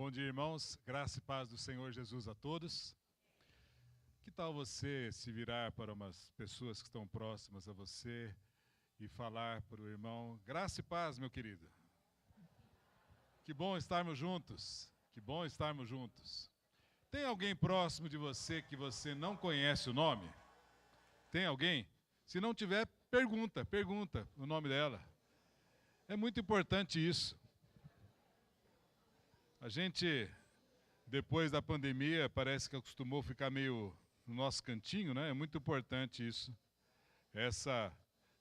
Bom dia, irmãos. Graça e paz do Senhor Jesus a todos. Que tal você se virar para umas pessoas que estão próximas a você e falar para o irmão: graça e paz, meu querido. Que bom estarmos juntos. Que bom estarmos juntos. Tem alguém próximo de você que você não conhece o nome? Tem alguém? Se não tiver, pergunta o nome dela. É muito importante isso. A gente, depois da pandemia, parece que acostumou ficar meio no nosso cantinho, né? É muito importante isso. Essa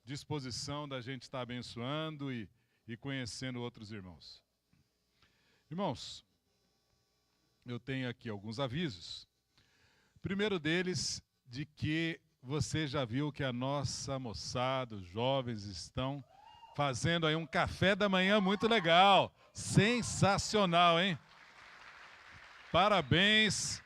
disposição da gente estar abençoando e conhecendo outros irmãos. Irmãos, eu tenho aqui alguns avisos. Primeiro deles, de que você já viu que a nossa moçada, os jovens, estão fazendo aí um café da manhã muito legal. Sensacional, hein? Parabéns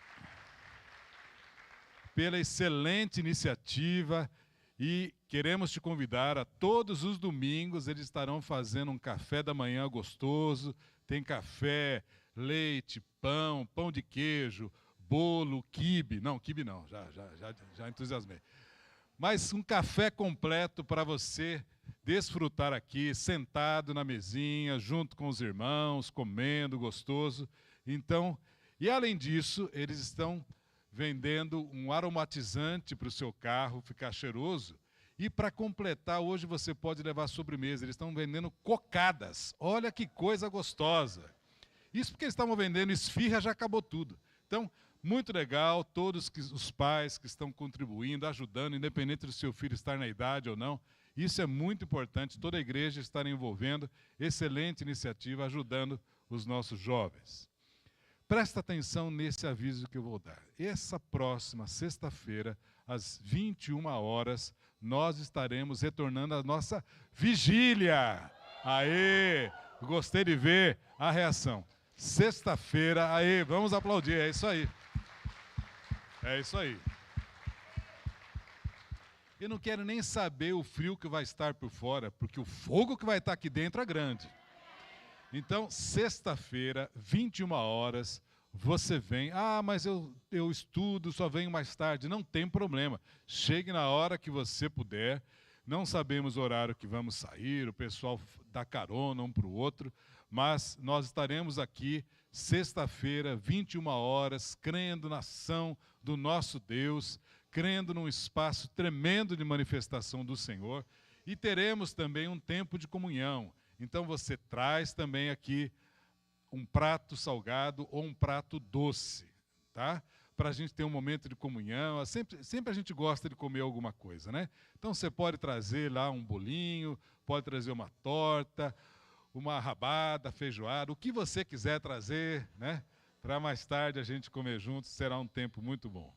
pela excelente iniciativa e queremos te convidar a todos os domingos, eles estarão fazendo um café da manhã gostoso. Tem café, leite, pão de queijo, bolo, quibe. Não, quibe não, já entusiasmei. Mas um café completo para você desfrutar aqui, sentado na mesinha, junto com os irmãos, comendo, gostoso. Então, e além disso, eles estão vendendo um aromatizante para o seu carro ficar cheiroso. E para completar, hoje você pode levar sobremesa. Eles estão vendendo cocadas. Olha que coisa gostosa. Isso porque eles estavam vendendo esfirra, já acabou tudo. Então, muito legal, todos os pais que estão contribuindo, ajudando, independente do seu filho estar na idade ou não. Isso é muito importante, toda a igreja estar envolvendo. Excelente iniciativa, ajudando os nossos jovens. Presta atenção nesse aviso que eu vou dar. Essa próxima sexta-feira, às 21 horas, nós estaremos retornando à nossa vigília. Aê! Gostei de ver a reação. Sexta-feira, aê, vamos aplaudir, é isso aí. É isso aí. Eu não quero nem saber o frio que vai estar por fora, porque o fogo que vai estar aqui dentro é grande. Então, sexta-feira, 21 horas, você vem. Ah, mas eu estudo, só venho mais tarde. Não tem problema. Chegue na hora que você puder. Não sabemos o horário que vamos sair, o pessoal dá carona um para o outro, mas nós estaremos aqui sexta-feira, 21 horas, crendo na ação do nosso Deus, crendo num espaço tremendo de manifestação do Senhor, e teremos também um tempo de comunhão. Então você traz também aqui um prato salgado ou um prato doce, tá? Para a gente ter um momento de comunhão. Sempre a gente gosta de comer alguma coisa, né? Então você pode trazer lá um bolinho, pode trazer uma torta, uma rabada, feijoada, o que você quiser trazer, né? Para mais tarde a gente comer juntos, será um tempo muito bom.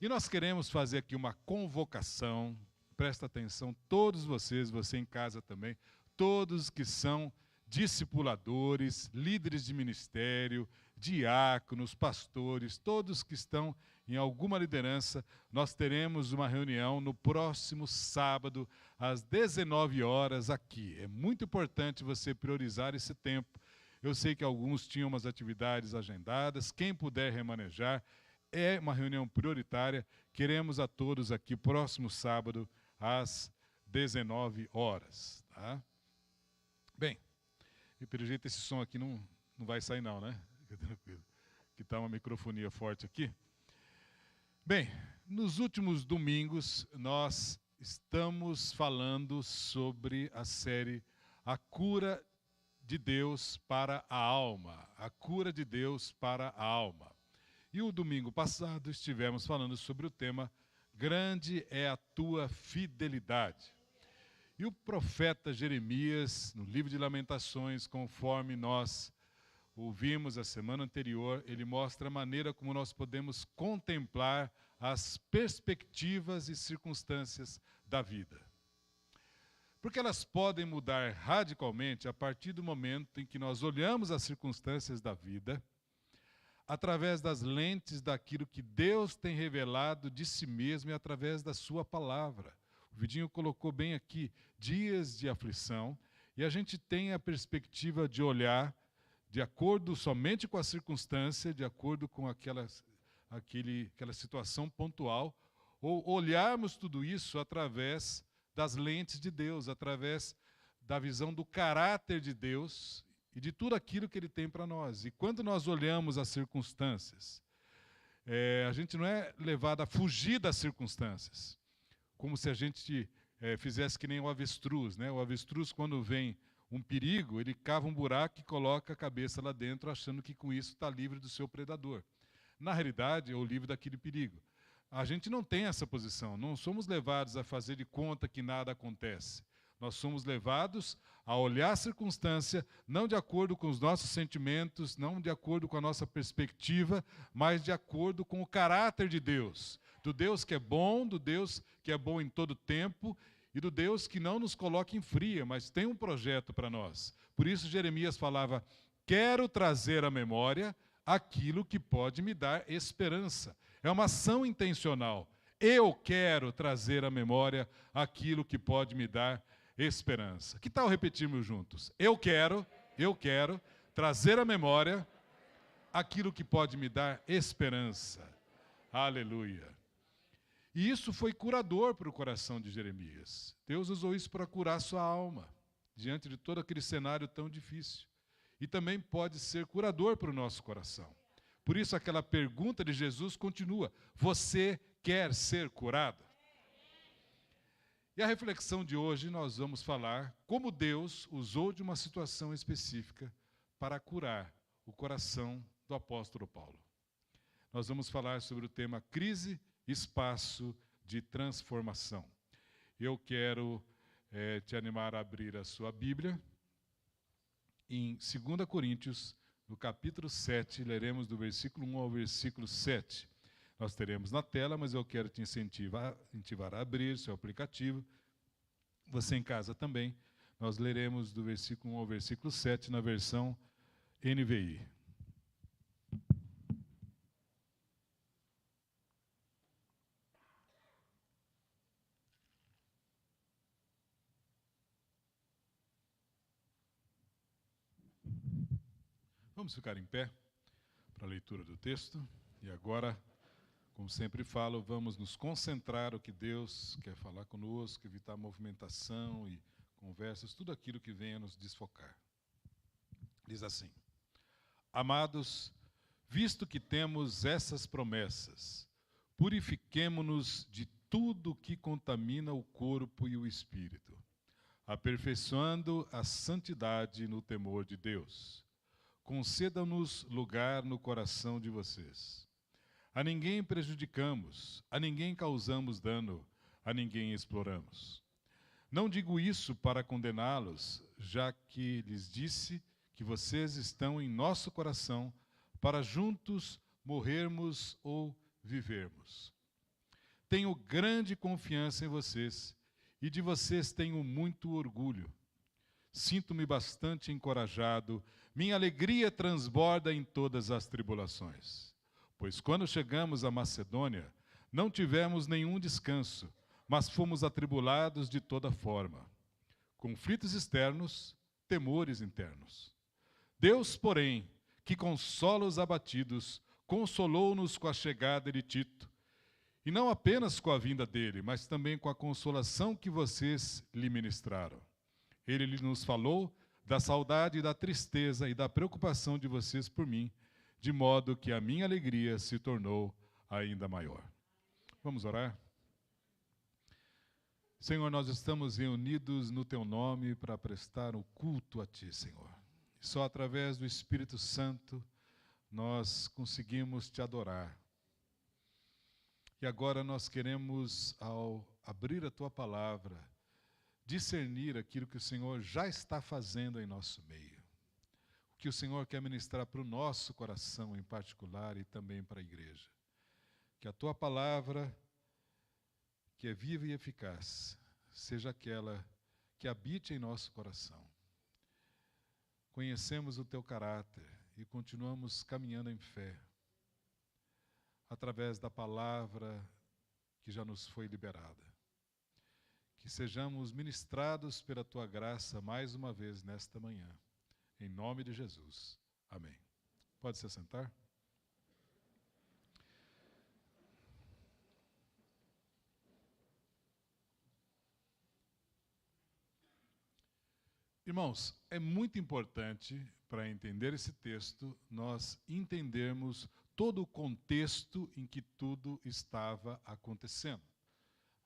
E nós queremos fazer aqui uma convocação, presta atenção, todos vocês, você em casa também, todos que são discipuladores, líderes de ministério, diáconos, pastores, todos que estão em alguma liderança, nós teremos uma reunião no próximo sábado, às 19 horas aqui. É muito importante você priorizar esse tempo. Eu sei que alguns tinham umas atividades agendadas, quem puder remanejar, é uma reunião prioritária. Queremos a todos aqui próximo sábado, às 19 horas. Tá? Bem, e pelo jeito esse som aqui não vai sair não, né? Fica tranquilo. Que está uma microfonia forte aqui. Bem, nos últimos domingos nós estamos falando sobre a série A Cura de Deus para a Alma. A Cura de Deus para a Alma. E o domingo passado estivemos falando sobre o tema Grande é a tua fidelidade. E o profeta Jeremias, no livro de Lamentações, conforme nós ouvimos a semana anterior, ele mostra a maneira como nós podemos contemplar as perspectivas e circunstâncias da vida. Porque elas podem mudar radicalmente a partir do momento em que nós olhamos as circunstâncias da vida através das lentes daquilo que Deus tem revelado de si mesmo e através da sua palavra. O Vidinho colocou bem aqui, dias de aflição, e a gente tem a perspectiva de olhar de acordo somente com a circunstância, de acordo com aquela situação pontual, ou olharmos tudo isso através das lentes de Deus, através da visão do caráter de Deus e de tudo aquilo que Ele tem para nós. E quando nós olhamos as circunstâncias, a gente não é levado a fugir das circunstâncias, como se a gente fizesse que nem o avestruz, né? O avestruz, quando vem um perigo, ele cava um buraco e coloca a cabeça lá dentro, achando que com isso está livre do seu predador. Na realidade, é o livre daquele perigo. A gente não tem essa posição, não somos levados a fazer de conta que nada acontece. Nós somos levados a olhar a circunstância, não de acordo com os nossos sentimentos, não de acordo com a nossa perspectiva, mas de acordo com o caráter de Deus. Do Deus que é bom, do Deus que é bom em todo tempo, e do Deus que não nos coloca em fria, mas tem um projeto para nós. Por isso Jeremias falava, quero trazer à memória aquilo que pode me dar esperança. É uma ação intencional. Eu quero trazer à memória aquilo que pode me dar esperança. Que tal repetirmos juntos? Eu quero trazer à memória aquilo que pode me dar esperança. Aleluia. E isso foi curador para o coração de Jeremias. Deus usou isso para curar sua alma, diante de todo aquele cenário tão difícil. E também pode ser curador para o nosso coração. Por isso aquela pergunta de Jesus continua, você quer ser curado? E a reflexão de hoje nós vamos falar como Deus usou de uma situação específica para curar o coração do apóstolo Paulo. Nós vamos falar sobre o tema crise, espaço de transformação. Eu quero te animar a abrir a sua Bíblia. Em 2 Coríntios, no capítulo 7, leremos do versículo 1 ao versículo 7. Nós teremos na tela, mas eu quero te incentivar a abrir seu aplicativo. Você em casa também. Nós leremos do versículo 1 ao versículo 7 na versão NVI. Vamos ficar em pé para a leitura do texto. E agora, como sempre falo, vamos nos concentrar no que Deus quer falar conosco, evitar movimentação e conversas, tudo aquilo que venha nos desfocar. Diz assim, amados, visto que temos essas promessas, purifiquemo-nos de tudo que contamina o corpo e o espírito, aperfeiçoando a santidade no temor de Deus. Conceda-nos lugar no coração de vocês. A ninguém prejudicamos, a ninguém causamos dano, a ninguém exploramos. Não digo isso para condená-los, já que lhes disse que vocês estão em nosso coração para juntos morrermos ou vivermos. Tenho grande confiança em vocês e de vocês tenho muito orgulho. Sinto-me bastante encorajado, minha alegria transborda em todas as tribulações. Pois quando chegamos à Macedônia, não tivemos nenhum descanso, mas fomos atribulados de toda forma. Conflitos externos, temores internos. Deus, porém, que consola os abatidos, consolou-nos com a chegada de Tito, e não apenas com a vinda dele, mas também com a consolação que vocês lhe ministraram. Ele nos falou da saudade e da tristeza e da preocupação de vocês por mim, de modo que a minha alegria se tornou ainda maior. Vamos orar? Senhor, nós estamos reunidos no Teu nome para prestar o culto a Ti, Senhor. Só através do Espírito Santo nós conseguimos Te adorar. E agora nós queremos, ao abrir a Tua palavra, discernir aquilo que o Senhor já está fazendo em nosso meio. O que o Senhor quer ministrar para o nosso coração em particular e também para a igreja. Que a Tua palavra, que é viva e eficaz, seja aquela que habite em nosso coração. Conhecemos o Teu caráter e continuamos caminhando em fé, através da palavra que já nos foi liberada. Que sejamos ministrados pela Tua graça mais uma vez nesta manhã. Em nome de Jesus. Amém. Pode se assentar? Irmãos, é muito importante, para entender esse texto, nós entendermos todo o contexto em que tudo estava acontecendo.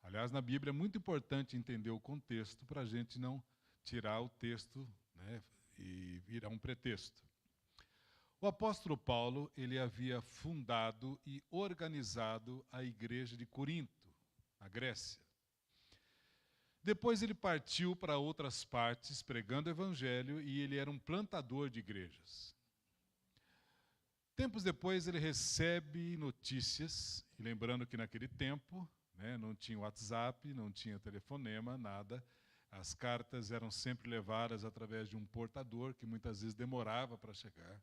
Aliás, na Bíblia é muito importante entender o contexto para a gente não tirar o texto, né, e virar um pretexto. O apóstolo Paulo, ele havia fundado e organizado a igreja de Corinto, na Grécia. Depois ele partiu para outras partes, pregando o evangelho, e ele era um plantador de igrejas. Tempos depois ele recebe notícias, e lembrando que naquele tempo, né, não tinha WhatsApp, não tinha telefonema, nada. As cartas eram sempre levadas através de um portador, que muitas vezes demorava para chegar.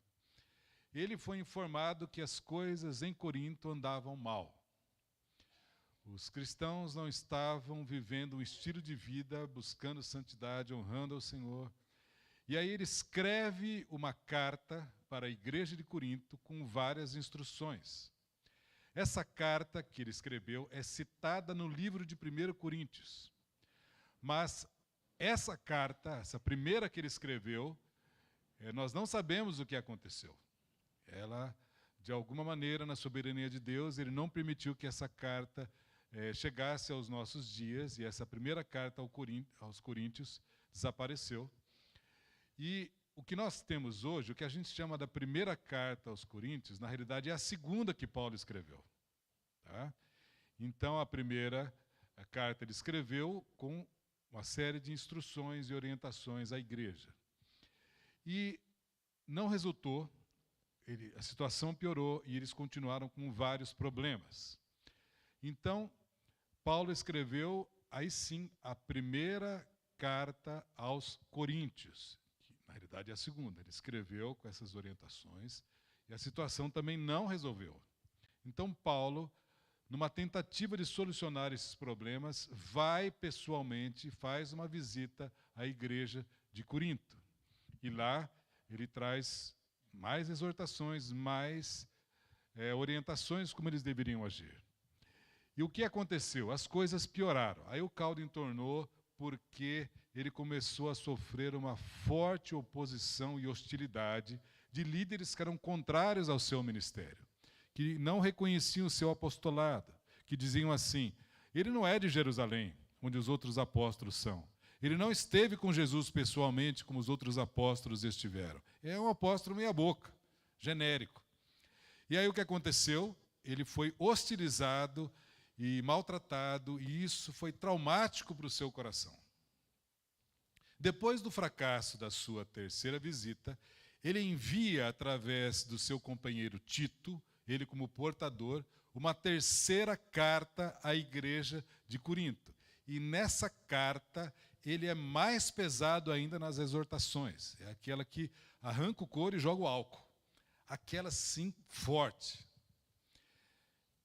Ele foi informado que as coisas em Corinto andavam mal. Os cristãos não estavam vivendo um estilo de vida, buscando santidade, honrando ao Senhor. E aí ele escreve uma carta para a igreja de Corinto com várias instruções. Essa carta que ele escreveu é citada no livro de 1 Coríntios. Mas essa carta, essa primeira que ele escreveu, nós não sabemos o que aconteceu. Ela, de alguma maneira, na soberania de Deus, ele não permitiu que essa carta chegasse aos nossos dias, e essa primeira carta aos Coríntios desapareceu. E o que nós temos hoje, o que a gente chama da primeira carta aos Coríntios, na realidade é a segunda que Paulo escreveu. Tá? Então, a primeira carta ele escreveu com uma série de instruções e orientações à igreja. E não resultou, a situação piorou e eles continuaram com vários problemas. Então, Paulo escreveu, aí sim, a primeira carta aos Coríntios, que na realidade é a segunda. Ele escreveu com essas orientações e a situação também não resolveu. Então, Paulo, numa tentativa de solucionar esses problemas, vai pessoalmente, faz uma visita à igreja de Corinto. E lá ele traz mais exortações, mais orientações como eles deveriam agir. E o que aconteceu? As coisas pioraram. Aí o caldo entornou porque ele começou a sofrer uma forte oposição e hostilidade de líderes que eram contrários ao seu ministério, que não reconheciam o seu apostolado, que diziam assim: ele não é de Jerusalém, onde os outros apóstolos são. Ele não esteve com Jesus pessoalmente como os outros apóstolos estiveram. É um apóstolo meia boca, genérico. E aí o que aconteceu? Ele foi hostilizado e maltratado, e isso foi traumático para o seu coração. Depois do fracasso da sua terceira visita, ele envia, através do seu companheiro Tito, ele como portador, uma terceira carta à igreja de Corinto. E nessa carta, ele é mais pesado ainda nas exortações. É aquela que arranca o couro e joga o álcool. Aquela sim, forte.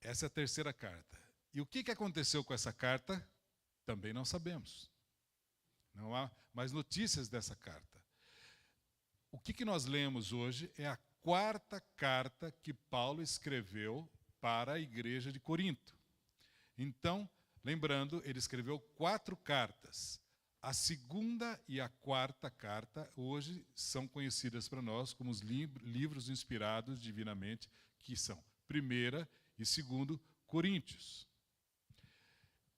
Essa é a terceira carta. E o que aconteceu com essa carta? Também não sabemos. Não há mais notícias dessa carta. O que nós lemos hoje é a quarta carta que Paulo escreveu para a igreja de Corinto. Então, lembrando, ele escreveu 4 cartas. A segunda e a quarta carta hoje são conhecidas para nós como os livros inspirados divinamente, que são 1ª e 2º Coríntios.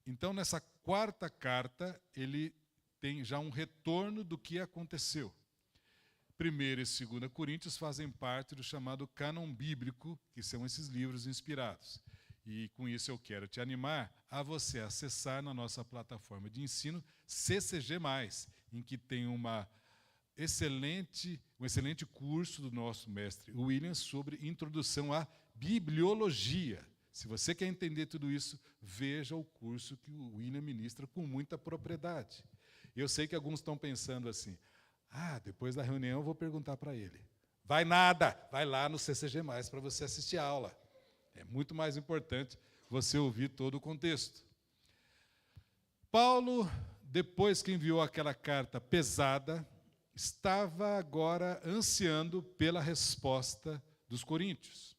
Então, nessa quarta carta, ele tem já um retorno do que aconteceu. 1ª e 2ª Coríntios fazem parte do chamado cânon bíblico, que são esses livros inspirados. E com isso eu quero te animar a você acessar na nossa plataforma de ensino CCG+, em que tem um excelente curso do nosso mestre William sobre introdução à bibliologia. Se você quer entender tudo isso, veja o curso que o William ministra com muita propriedade. Eu sei que alguns estão pensando assim: depois da reunião eu vou perguntar para ele. Vai nada, vai lá no CCG+, para você assistir a aula. É muito mais importante você ouvir todo o contexto. Paulo, depois que enviou aquela carta pesada, estava agora ansiando pela resposta dos coríntios.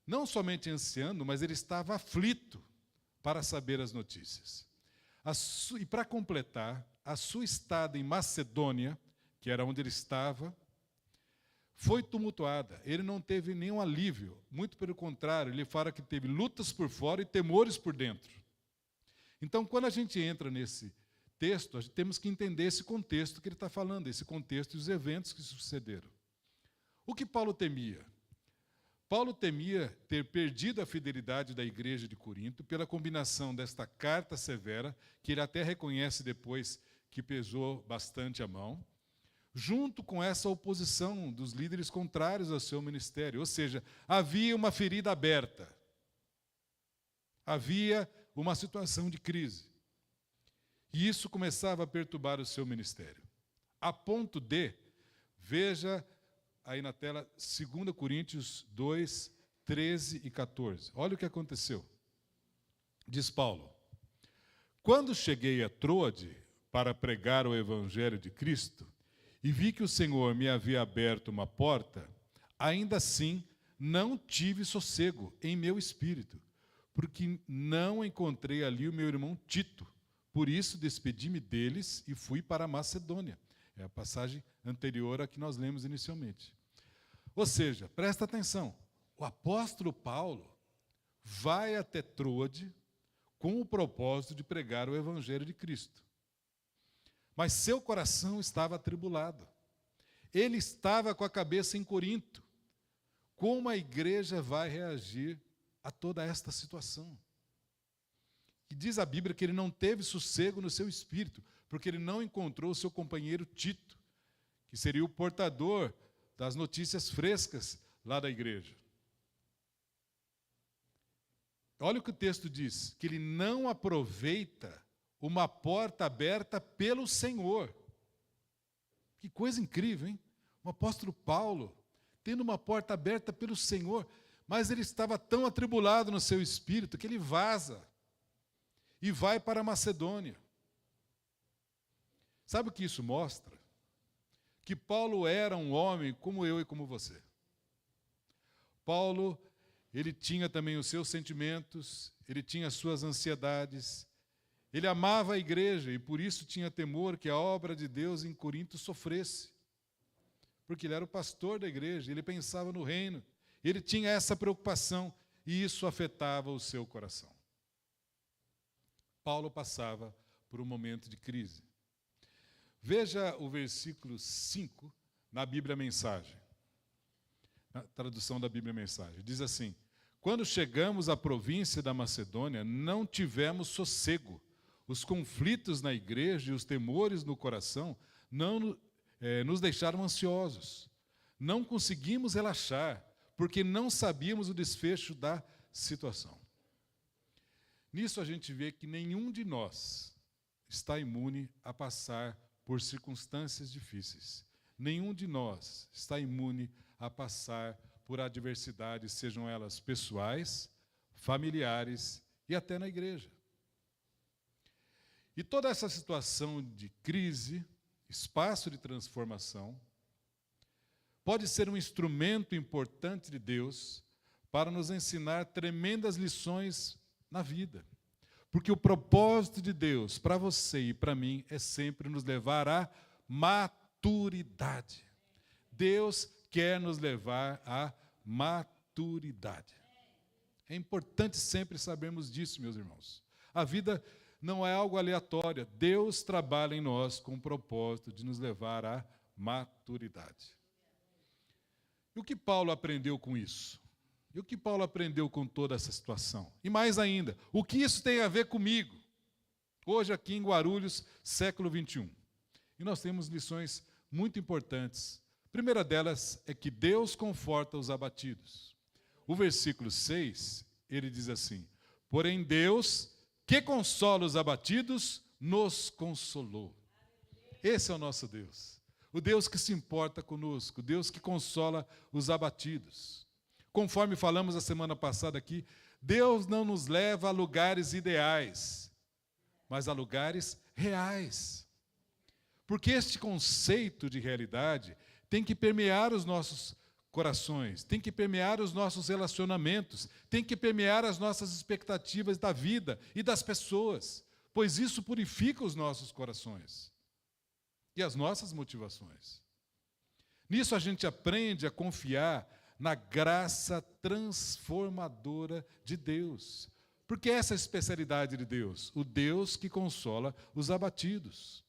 Não somente ansiando, mas ele estava aflito para saber as notícias. E para completar, a sua estada em Macedônia, que era onde ele estava, foi tumultuada. Ele não teve nenhum alívio. Muito pelo contrário, ele fala que teve lutas por fora e temores por dentro. Então, quando a gente entra nesse texto, a gente temos que entender esse contexto que ele está falando, esse contexto e os eventos que sucederam. O que Paulo temia? Paulo temia ter perdido a fidelidade da igreja de Corinto pela combinação desta carta severa, que ele até reconhece depois que pesou bastante a mão, junto com essa oposição dos líderes contrários ao seu ministério. Ou seja, havia uma ferida aberta. Havia uma situação de crise. E isso começava a perturbar o seu ministério. A ponto de, veja aí na tela, 2 Coríntios 2, 13 e 14. Olha o que aconteceu. Diz Paulo: quando cheguei a Troade para pregar o evangelho de Cristo, e vi que o Senhor me havia aberto uma porta, ainda assim não tive sossego em meu espírito, porque não encontrei ali o meu irmão Tito. Por isso despedi-me deles e fui para a Macedônia. É a passagem anterior à que nós lemos inicialmente. Ou seja, presta atenção, o apóstolo Paulo vai até Troade com o propósito de pregar o evangelho de Cristo. Mas seu coração estava atribulado. Ele estava com a cabeça em Corinto. Como a igreja vai reagir a toda esta situação? E diz a Bíblia que ele não teve sossego no seu espírito, porque ele não encontrou o seu companheiro Tito, que seria o portador das notícias frescas lá da igreja. Olha o que o texto diz, que ele não aproveita uma porta aberta pelo Senhor. Que coisa incrível, hein? O apóstolo Paulo tendo uma porta aberta pelo Senhor, mas ele estava tão atribulado no seu espírito que ele vaza e vai para a Macedônia. Sabe o que isso mostra? Que Paulo era um homem como eu e como você. Paulo, ele tinha também os seus sentimentos, ele tinha as suas ansiedades, ele amava a igreja e por isso tinha temor que a obra de Deus em Corinto sofresse. Porque ele era o pastor da igreja, ele pensava no reino, ele tinha essa preocupação e isso afetava o seu coração. Paulo passava por um momento de crise. Veja o versículo 5 na Bíblia Mensagem, na tradução da Bíblia Mensagem. Diz assim: quando chegamos à província da Macedônia, não tivemos sossego. Os conflitos na igreja e os temores no coração não nos deixaram ansiosos. Não conseguimos relaxar, porque não sabíamos o desfecho da situação. Nisso a gente vê que nenhum de nós está imune a passar por circunstâncias difíceis. Nenhum de nós está imune a passar por adversidades, sejam elas pessoais, familiares e até na igreja. E toda essa situação de crise, espaço de transformação, pode ser um instrumento importante de Deus para nos ensinar tremendas lições na vida. Porque o propósito de Deus para você e para mim é sempre nos levar à maturidade. Deus quer nos levar à maturidade. É importante sempre sabermos disso, meus irmãos. A vida não é algo aleatório. Deus trabalha em nós com o propósito de nos levar à maturidade. E o que Paulo aprendeu com isso? E o que Paulo aprendeu com toda essa situação? E mais ainda, o que isso tem a ver comigo? Hoje aqui em Guarulhos, século 21. E nós temos lições muito importantes. A primeira delas é que Deus conforta os abatidos. O versículo 6, ele diz assim: porém Deus, que consola os abatidos, nos consolou. Esse é o nosso Deus. O Deus que se importa conosco, o Deus que consola os abatidos. Conforme falamos a semana passada aqui, Deus não nos leva a lugares ideais, mas a lugares reais. Porque este conceito de realidade tem que permear os nossos corações, tem que permear os nossos relacionamentos, tem que permear as nossas expectativas da vida e das pessoas, pois isso purifica os nossos corações e as nossas motivações. Nisso a gente aprende a confiar na graça transformadora de Deus. Porque essa é a especialidade de Deus, o Deus que consola os abatidos.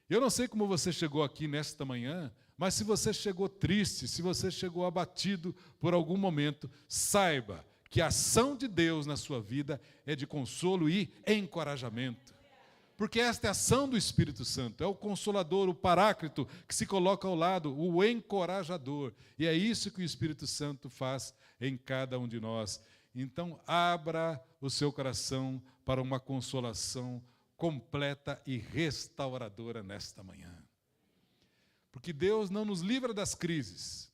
Eu não sei como você chegou aqui nesta manhã, mas se você chegou triste, se você chegou abatido por algum momento, saiba que a ação de Deus na sua vida é de consolo e encorajamento. Porque esta é a ação do Espírito Santo, é o Consolador, o Paráclito, que se coloca ao lado, o encorajador. E é isso que o Espírito Santo faz em cada um de nós. Então, abra o seu coração para uma consolação completa e restauradora nesta manhã. Porque Deus não nos livra das crises.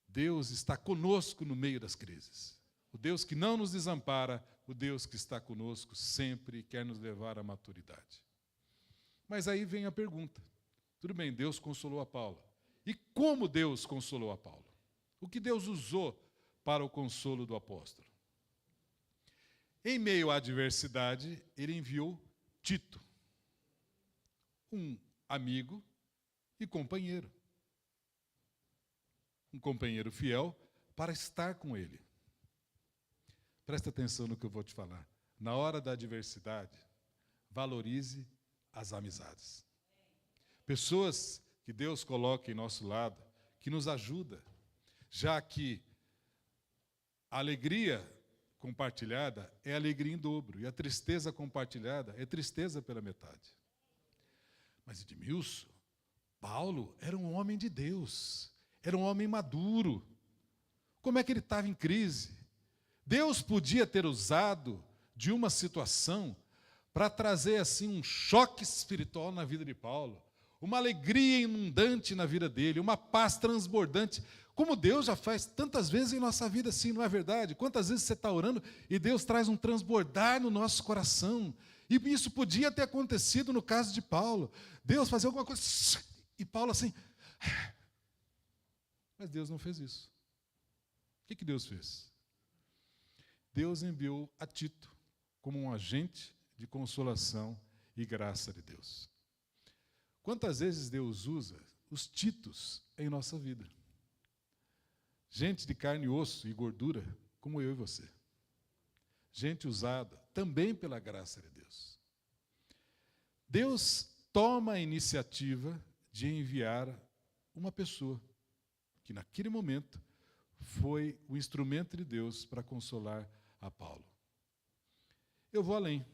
Deus está conosco no meio das crises. O Deus que não nos desampara, o Deus que está conosco sempre e quer nos levar à maturidade. Mas aí vem a pergunta. Tudo bem, Deus consolou a Paulo. E como Deus consolou a Paulo? O que Deus usou para o consolo do apóstolo? Em meio à adversidade, ele enviou Tito, um amigo e companheiro. Um companheiro fiel para estar com ele. Presta atenção no que eu vou te falar. Na hora da adversidade, valorize as amizades. Pessoas que Deus coloca em nosso lado, que nos ajuda, já que a alegria compartilhada é alegria em dobro, e a tristeza compartilhada é tristeza pela metade. Mas Edmilson, Paulo era um homem de Deus, era um homem maduro. Como é que ele estava em crise? Deus podia ter usado de uma situação para trazer assim um choque espiritual na vida de Paulo, uma alegria inundante na vida dele, uma paz transbordante, como Deus já faz tantas vezes em nossa vida assim, não é verdade? Quantas vezes você está orando e Deus traz um transbordar no nosso coração? E isso podia ter acontecido no caso de Paulo. Deus fazia alguma coisa e Paulo assim. Mas Deus não fez isso. O que Deus fez? Deus enviou a Tito como um agente de consolação e graça de Deus. Quantas vezes Deus usa os Titos em nossa vida? Gente de carne e osso e gordura, como eu e você. Gente usada também pela graça de Deus. Deus toma a iniciativa de enviar uma pessoa que naquele momento foi o instrumento de Deus para consolar a Paulo. Eu vou além.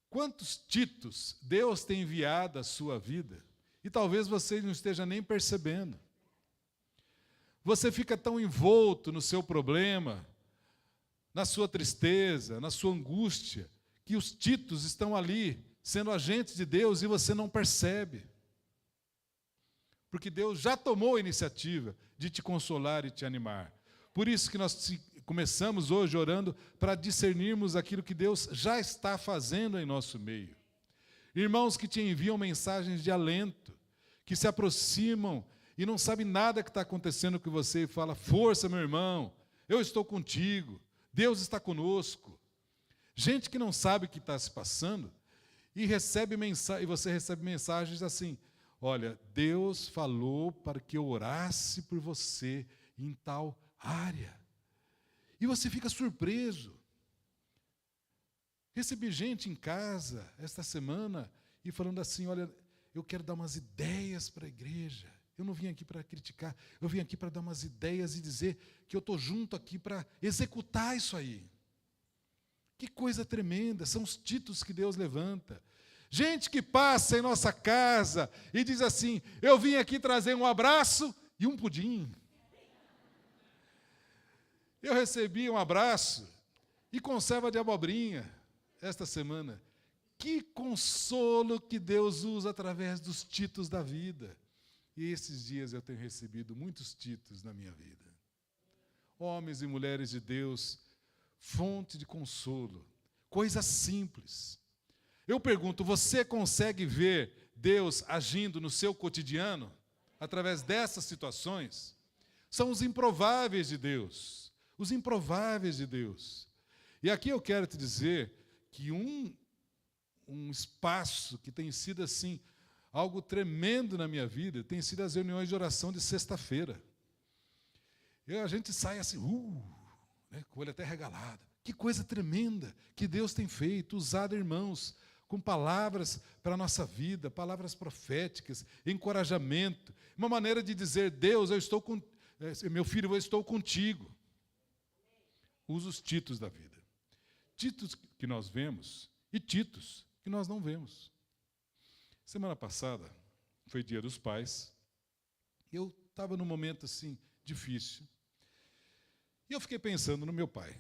Quantos Titos Deus tem enviado à sua vida e talvez você não esteja nem percebendo? Você fica tão envolto no seu problema, na sua tristeza, na sua angústia, que os Titos estão ali, sendo agentes de Deus, e você não percebe. Porque Deus já tomou a iniciativa de te consolar e te animar. Por isso que nós começamos hoje orando para discernirmos aquilo que Deus já está fazendo em nosso meio. Irmãos que te enviam mensagens de alento, que se aproximam e não sabe nada que está acontecendo com você e fala: força, meu irmão, eu estou contigo, Deus está conosco. Gente que não sabe o que está se passando e você recebe mensagens assim: olha, Deus falou para que eu orasse por você em tal área. E você fica surpreso. Recebi gente em casa esta semana e falando assim: olha, eu quero dar umas ideias para a igreja. Eu não vim aqui para criticar, eu vim aqui para dar umas ideias e dizer que eu estou junto aqui para executar isso aí. Que coisa tremenda, são os Titos que Deus levanta. Gente que passa em nossa casa e diz assim: eu vim aqui trazer um abraço e um pudim. Eu recebi um abraço e conserva de abobrinha esta semana. Que consolo que Deus usa através dos Titos da vida. E esses dias eu tenho recebido muitos Titos na minha vida. Homens e mulheres de Deus, fonte de consolo, coisas simples. Eu pergunto: você consegue ver Deus agindo no seu cotidiano, através dessas situações, são os improváveis de Deus. Os improváveis de Deus. E aqui eu quero te dizer que um espaço que tem sido assim, algo tremendo na minha vida, tem sido as reuniões de oração de sexta-feira. A gente sai assim, né, com o olho até regalado. Que coisa tremenda que Deus tem feito, usado irmãos, com palavras para a nossa vida, palavras proféticas, encorajamento, uma maneira de dizer, Deus, meu filho, eu estou contigo. Usa os títulos da vida. Títulos que nós vemos e títulos que nós não vemos. Semana passada, foi Dia dos Pais, eu estava num momento assim, difícil, e eu fiquei pensando no meu pai.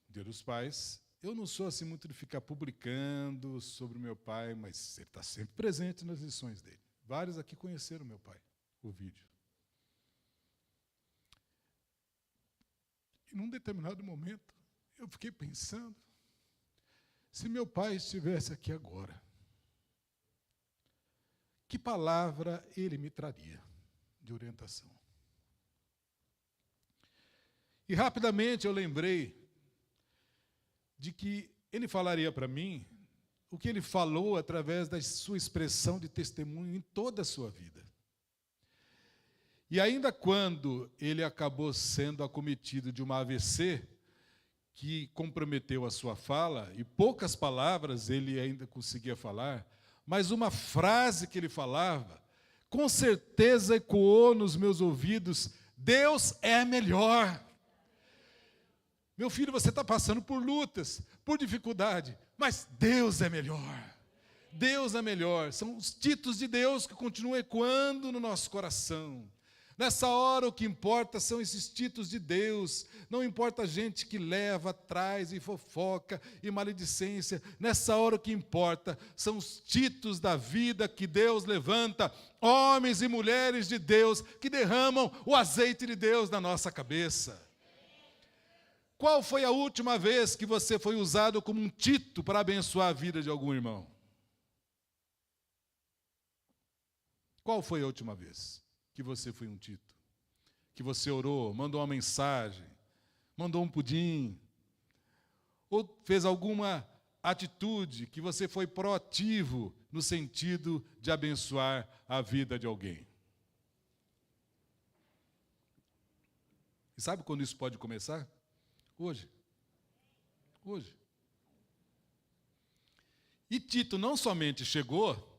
Dia dos Pais, eu não sou assim muito de ficar publicando sobre o meu pai, mas ele está sempre presente nas lições dele. Vários aqui conheceram meu pai, o vídeo. E num determinado momento, eu fiquei pensando, se meu pai estivesse aqui agora, que palavra ele me traria de orientação? E rapidamente eu lembrei de que ele falaria para mim o que ele falou através da sua expressão de testemunho em toda a sua vida. E ainda quando ele acabou sendo acometido de uma AVC, que comprometeu a sua fala, e poucas palavras ele ainda conseguia falar, mas uma frase que ele falava, com certeza ecoou nos meus ouvidos, Deus é melhor. Meu filho, você está passando por lutas, por dificuldade, mas Deus é melhor. Deus é melhor. São os títulos de Deus que continuam ecoando no nosso coração. Nessa hora o que importa são esses títulos de Deus. Não importa a gente que leva atrás e fofoca e maledicência. Nessa hora o que importa são os títulos da vida que Deus levanta. Homens e mulheres de Deus que derramam o azeite de Deus na nossa cabeça. Qual foi a última vez que você foi usado como um título para abençoar a vida de algum irmão? Qual foi a última vez que você foi um título? Que você orou, mandou uma mensagem, mandou um pudim, ou fez alguma atitude que você foi proativo no sentido de abençoar a vida de alguém? E sabe quando isso pode começar? Hoje. Hoje. E Tito não somente chegou,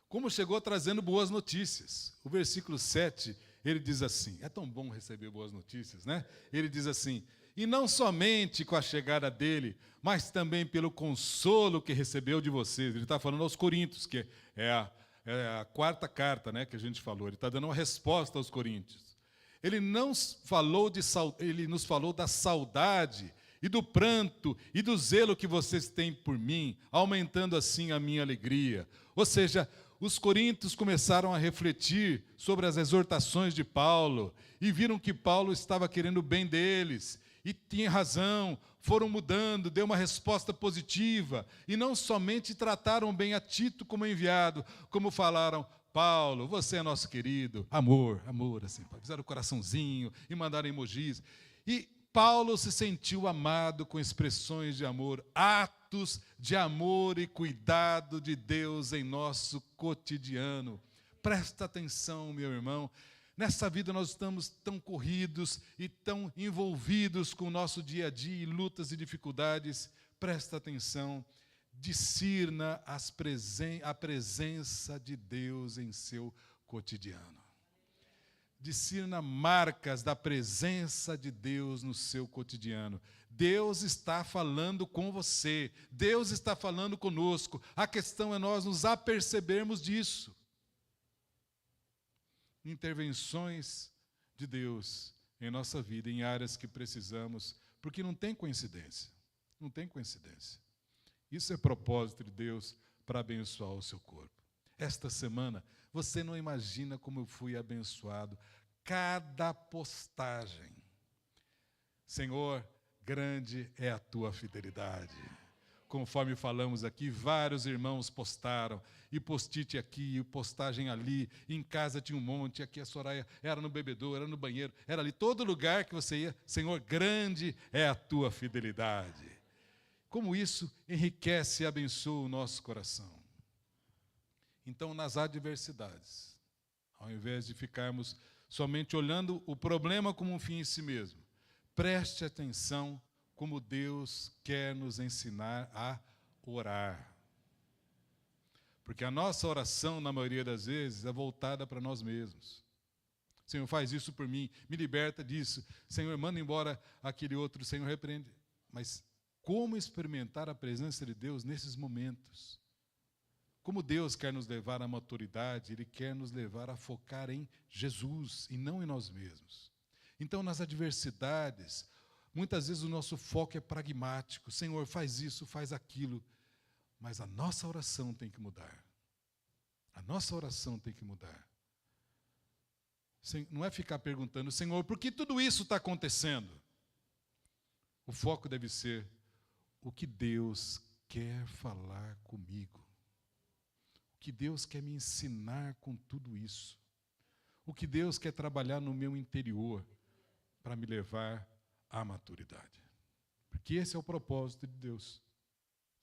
como chegou trazendo boas notícias. O versículo 7, ele diz assim, é tão bom receber boas notícias, né? Ele diz assim, e não somente com a chegada dele, mas também pelo consolo que recebeu de vocês. Ele está falando aos Coríntios, que é a quarta carta, né, que a gente falou. Ele está dando uma resposta aos Coríntios. Ele nos falou da saudade e do pranto e do zelo que vocês têm por mim, aumentando assim a minha alegria. Ou seja, os coríntios começaram a refletir sobre as exortações de Paulo e viram que Paulo estava querendo o bem deles. E tinha razão, foram mudando, deu uma resposta positiva. E não somente trataram bem a Tito como enviado, como falaram, Paulo, você é nosso querido, amor, assim, fizeram o coraçãozinho e mandaram emojis. E Paulo se sentiu amado com expressões de amor, atos de amor e cuidado de Deus em nosso cotidiano. Presta atenção, meu irmão, nessa vida nós estamos tão corridos e tão envolvidos com o nosso dia a dia, e lutas e dificuldades. Presta atenção. Discirna a presença de Deus em seu cotidiano. Discirna marcas da presença de Deus no seu cotidiano. Deus está falando com você. Deus está falando conosco. A questão é nós nos apercebermos disso. Intervenções de Deus em nossa vida, em áreas que precisamos, porque não tem coincidência. Não tem coincidência. Isso é propósito de Deus para abençoar o seu corpo. Esta semana, você não imagina como eu fui abençoado. Cada postagem. Senhor, grande é a tua fidelidade. conforme falamos aqui, vários irmãos postaram, e post-it aqui, e postagem ali, e em casa tinha um monte, aqui a Soraya era no bebedouro, era no banheiro, era ali, todo lugar que você ia, Senhor, grande é a tua fidelidade. Como isso enriquece e abençoa o nosso coração. Então, nas adversidades, ao invés de ficarmos somente olhando o problema como um fim em si mesmo, preste atenção como Deus quer nos ensinar a orar. Porque a nossa oração, na maioria das vezes, é voltada para nós mesmos. Senhor, faz isso por mim, me liberta disso. Senhor, manda embora aquele outro, Senhor, repreende. Mas como experimentar a presença de Deus nesses momentos? Como Deus quer nos levar à maturidade, Ele quer nos levar a focar em Jesus e não em nós mesmos. Então, nas adversidades, muitas vezes o nosso foco é pragmático. Senhor, faz isso, faz aquilo. Mas a nossa oração tem que mudar. A nossa oração tem que mudar. Não é ficar perguntando, Senhor, por que tudo isso está acontecendo? O foco deve ser o que Deus quer falar comigo. O que Deus quer me ensinar com tudo isso. O que Deus quer trabalhar no meu interior para me levar à maturidade. Porque esse é o propósito de Deus,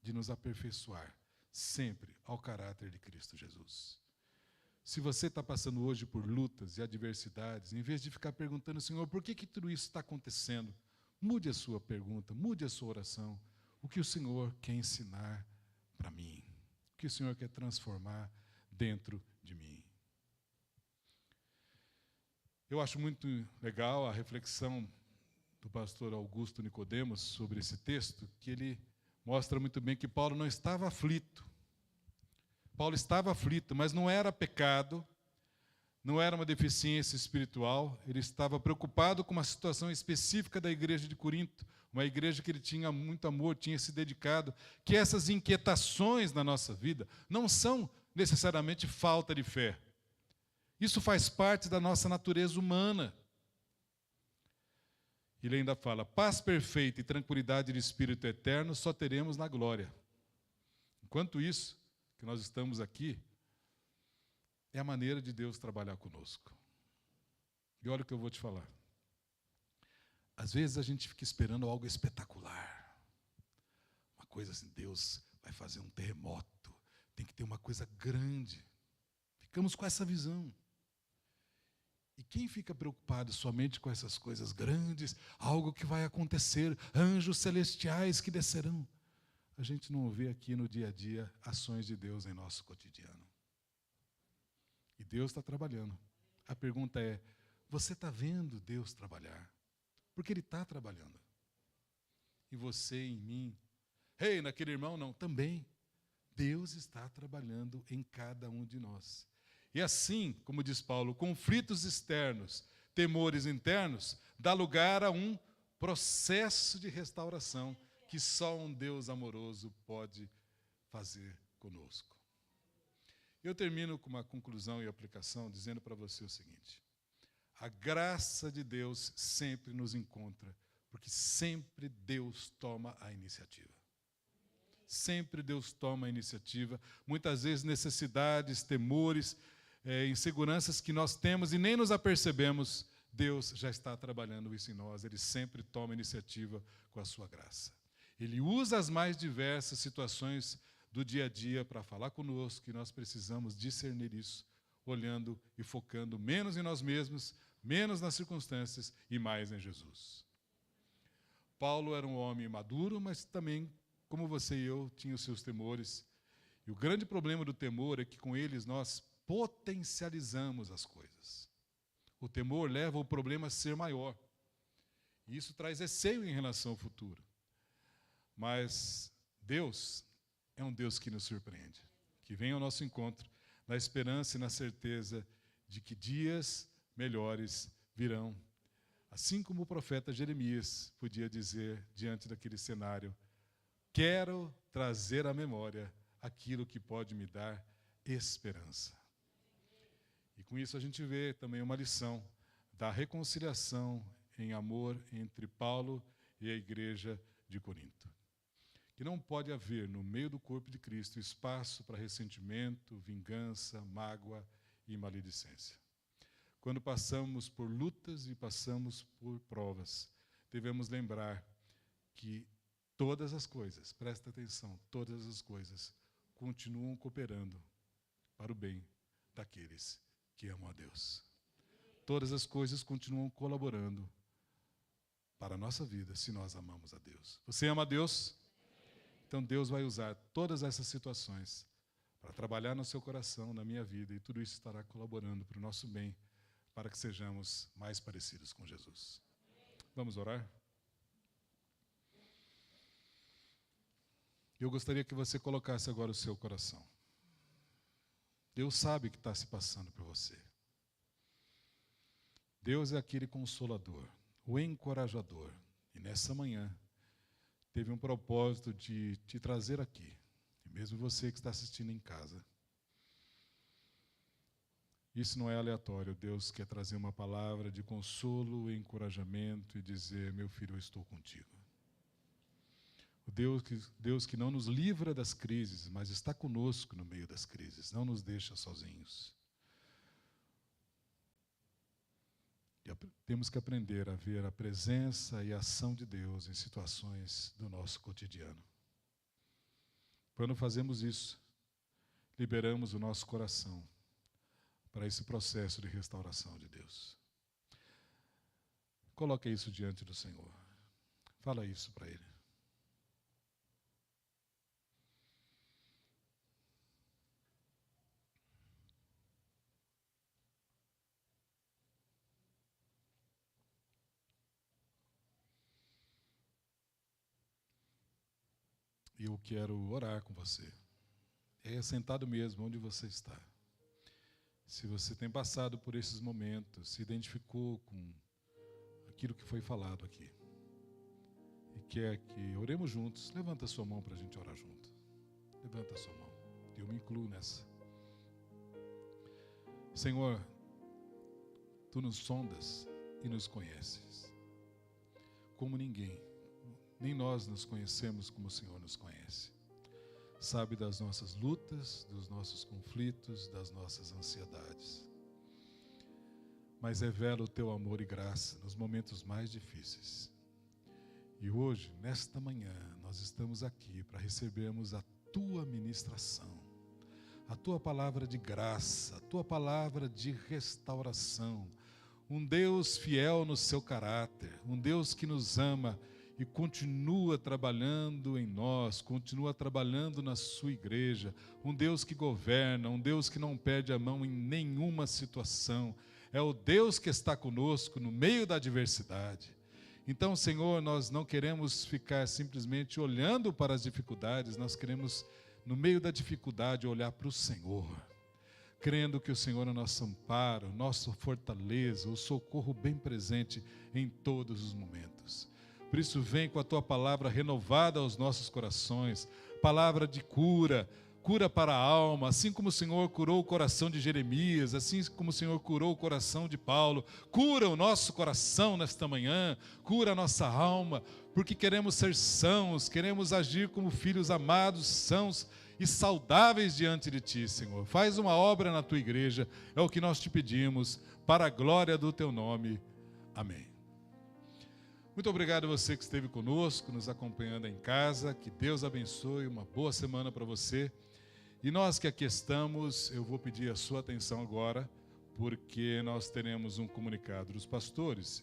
de nos aperfeiçoar sempre ao caráter de Cristo Jesus. Se você está passando hoje por lutas e adversidades, em vez de ficar perguntando, Senhor, por que tudo isso está acontecendo? Mude a sua pergunta, mude a sua oração. O que o Senhor quer ensinar para mim? O que o Senhor quer transformar dentro de mim? Eu acho muito legal a reflexão do pastor Augusto Nicodemos sobre esse texto, que ele mostra muito bem que Paulo não estava aflito. Paulo estava aflito, mas não era pecado, não era uma deficiência espiritual, ele estava preocupado com uma situação específica da igreja de Corinto, uma igreja que ele tinha muito amor, tinha se dedicado, que essas inquietações na nossa vida não são necessariamente falta de fé. Isso faz parte da nossa natureza humana. Ele ainda fala, paz perfeita e tranquilidade de espírito eterno só teremos na glória. Enquanto isso, que nós estamos aqui, é a maneira de Deus trabalhar conosco. E olha o que eu vou te falar. Às vezes a gente fica esperando algo espetacular. Uma coisa assim, Deus vai fazer um terremoto. Tem que ter uma coisa grande. Ficamos com essa visão. E quem fica preocupado somente com essas coisas grandes, algo que vai acontecer, anjos celestiais que descerão, a gente não vê aqui no dia a dia ações de Deus em nosso cotidiano. E Deus está trabalhando. A pergunta é, você está vendo Deus trabalhar? Porque Ele está trabalhando. E você em mim, naquele irmão não, também. Deus está trabalhando em cada um de nós. E assim, como diz Paulo, conflitos externos, temores internos, dá lugar a um processo de restauração que só um Deus amoroso pode fazer conosco. Eu termino com uma conclusão e aplicação dizendo para você o seguinte: a graça de Deus sempre nos encontra, porque sempre Deus toma a iniciativa. Sempre Deus toma a iniciativa, muitas vezes necessidades, temores, inseguranças que nós temos e nem nos apercebemos, Deus já está trabalhando isso em nós, Ele sempre toma a iniciativa com a sua graça. Ele usa as mais diversas situações do dia a dia para falar conosco, e nós precisamos discernir isso, olhando e focando menos em nós mesmos, menos nas circunstâncias e mais em Jesus. Paulo era um homem maduro, mas também, como você e eu, tinha os seus temores. E o grande problema do temor é que com eles nós potencializamos as coisas. O temor leva o problema a ser maior. E isso traz receio em relação ao futuro. Mas Deus é um Deus que nos surpreende, que vem ao nosso encontro na esperança e na certeza de que dias melhores virão. Assim como o profeta Jeremias podia dizer diante daquele cenário, quero trazer à memória aquilo que pode me dar esperança. E com isso a gente vê também uma lição da reconciliação em amor entre Paulo e a igreja de Corinto. Que E não pode haver no meio do corpo de Cristo espaço para ressentimento, vingança, mágoa e maledicência. Quando passamos por lutas e passamos por provas, devemos lembrar que todas as coisas, presta atenção, todas as coisas continuam cooperando para o bem daqueles que amam a Deus. Todas as coisas continuam colaborando para a nossa vida, se nós amamos a Deus. Você ama a Deus? Então Deus vai usar todas essas situações para trabalhar no seu coração, na minha vida, e tudo isso estará colaborando para o nosso bem, para que sejamos mais parecidos com Jesus. Vamos orar? Eu gostaria que você colocasse agora o seu coração. Deus sabe o que está se passando por você. Deus é aquele consolador, o encorajador. E nessa manhã, teve um propósito de te trazer aqui. E mesmo você que está assistindo em casa. Isso não é aleatório. Deus quer trazer uma palavra de consolo, encorajamento e dizer: meu filho, eu estou contigo. O Deus que não nos livra das crises, mas está conosco no meio das crises, não nos deixa sozinhos. E temos que aprender a ver a presença e a ação de Deus em situações do nosso cotidiano. Quando fazemos isso, liberamos o nosso coração para esse processo de restauração de Deus. Coloque isso diante do Senhor. Fala isso para Ele. E eu quero orar com você. É sentado mesmo onde você está. Se você tem passado por esses momentos, se identificou com aquilo que foi falado aqui, e quer que oremos juntos, levanta a sua mão para a gente orar junto. Levanta a sua mão. Eu me incluo nessa. Senhor, Tu nos sondas e nos conheces como ninguém. Nem nós nos conhecemos como o Senhor nos conhece. Sabe das nossas lutas, dos nossos conflitos, das nossas ansiedades. Mas revela o Teu amor e graça nos momentos mais difíceis. E hoje, nesta manhã, nós estamos aqui para recebermos a Tua ministração, a Tua palavra de graça, a Tua palavra de restauração. Um Deus fiel no seu caráter, um Deus que nos ama e continua trabalhando em nós, continua trabalhando na sua igreja, um Deus que governa, um Deus que não perde a mão em nenhuma situação, é o Deus que está conosco no meio da adversidade. Então, Senhor, nós não queremos ficar simplesmente olhando para as dificuldades, nós queremos, no meio da dificuldade, olhar para o Senhor, crendo que o Senhor é o nosso amparo, nossa fortaleza, o socorro bem presente em todos os momentos. Por isso, vem com a Tua palavra renovada aos nossos corações, palavra de cura, cura para a alma, assim como o Senhor curou o coração de Jeremias, assim como o Senhor curou o coração de Paulo. Cura o nosso coração nesta manhã, cura a nossa alma, porque queremos ser sãos, queremos agir como filhos amados, sãos e saudáveis diante de Ti, Senhor. Faz uma obra na Tua igreja, é o que nós te pedimos, para a glória do Teu nome. Amém. Muito obrigado a você que esteve conosco, nos acompanhando em casa. Que Deus abençoe, uma boa semana para você. E nós que aqui estamos, eu vou pedir a sua atenção agora, porque nós teremos um comunicado dos pastores